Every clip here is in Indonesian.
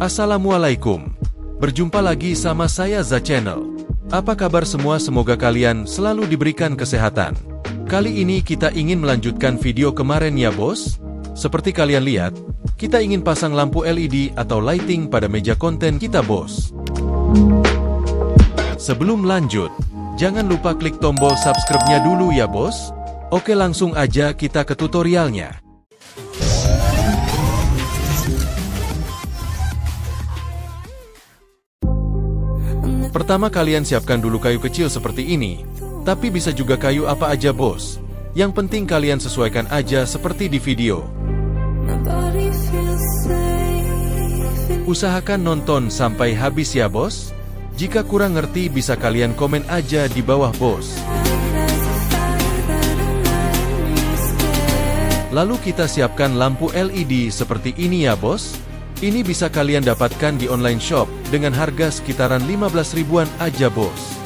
Assalamualaikum. Berjumpa lagi sama saya Zaa Channel. Apa kabar semua? Semoga kalian selalu diberikan kesehatan. Kali ini kita ingin melanjutkan video kemarin ya bos. Seperti kalian lihat, kita ingin pasang lampu LED atau lighting pada meja konten kita bos. Sebelum lanjut, jangan lupa klik tombol subscribe-nya dulu ya bos. Oke, langsung aja kita ke tutorialnya. Pertama kalian siapkan dulu kayu kecil seperti ini, tapi bisa juga kayu apa aja bos. Yang penting kalian sesuaikan aja seperti di video. Usahakan nonton sampai habis ya bos. Jika kurang ngerti bisa kalian komen aja di bawah bos. Lalu kita siapkan lampu LED seperti ini ya bos. Ini bisa kalian dapatkan di online shop dengan harga sekitaran 15 ribuan aja bos.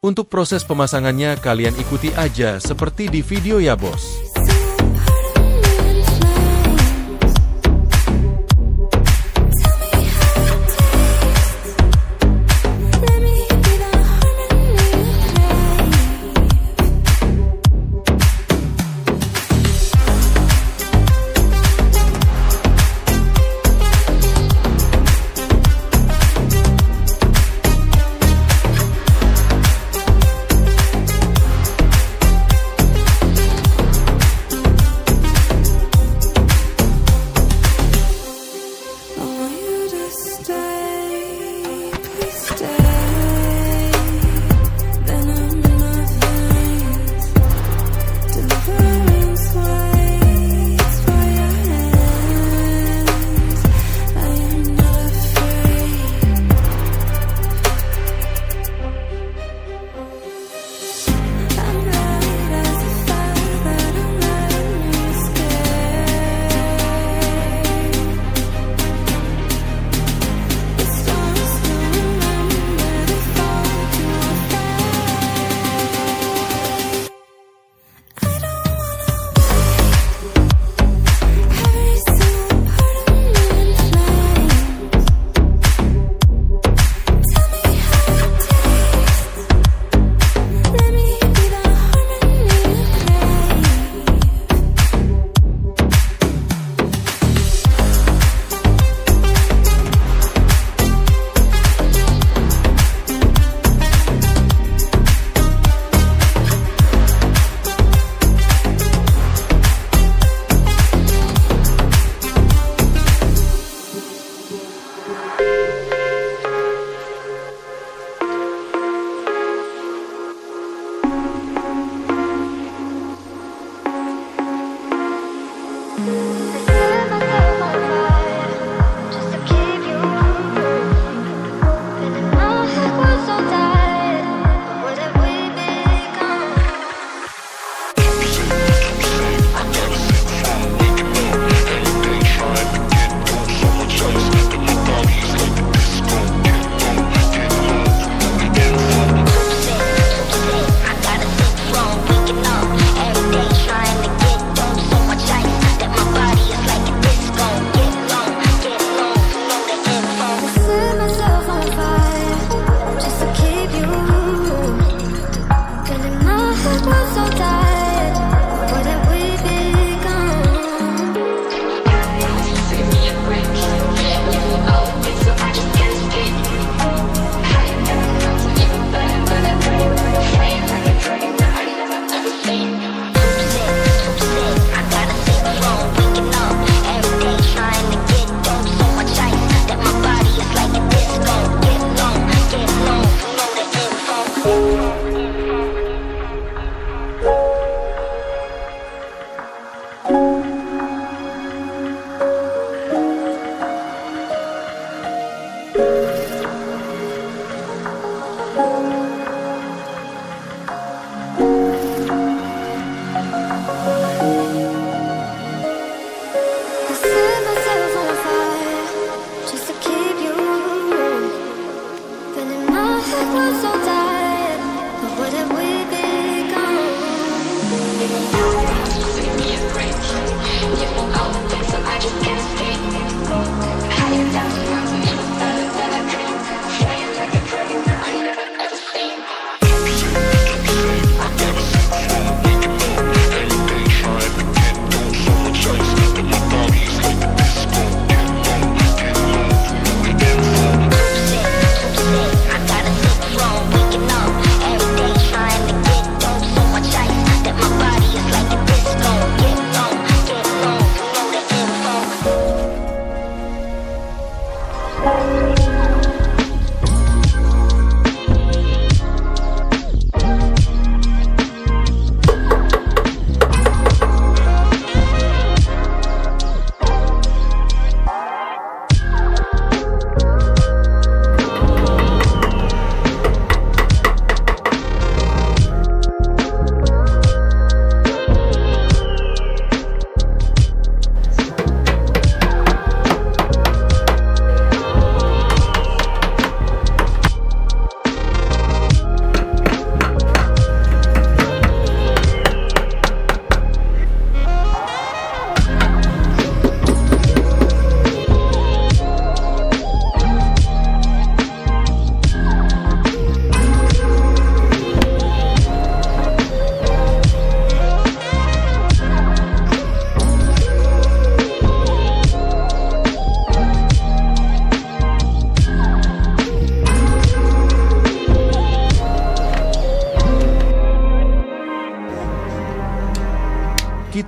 Untuk proses pemasangannya kalian ikuti aja seperti di video ya bos.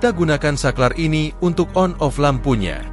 Kita gunakan saklar ini untuk on-off lampunya.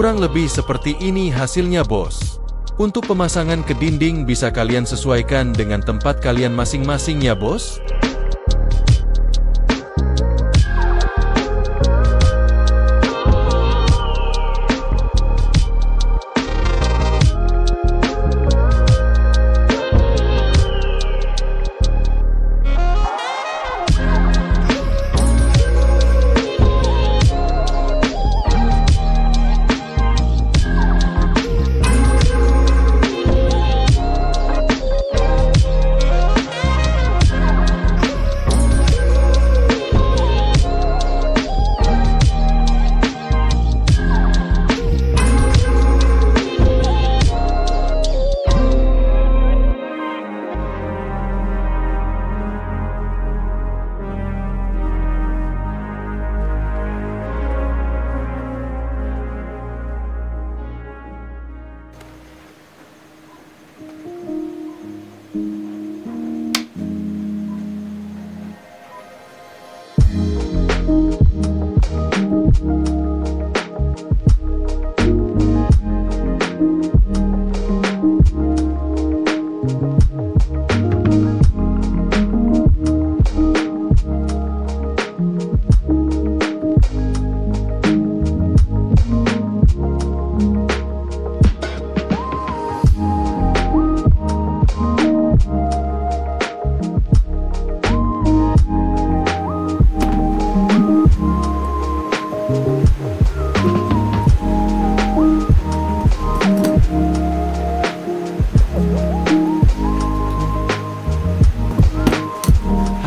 Kurang lebih seperti ini hasilnya bos. Untuk pemasangan ke dinding bisa kalian sesuaikan dengan tempat kalian masing-masing ya bos.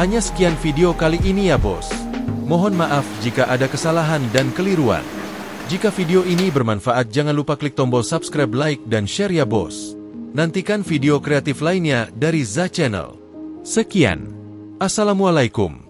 Hanya sekian video kali ini ya bos. Mohon maaf jika ada kesalahan dan keliruan. Jika video ini bermanfaat jangan lupa klik tombol subscribe, like, dan share ya bos. Nantikan video kreatif lainnya dari Zaa Channel. Sekian. Assalamualaikum.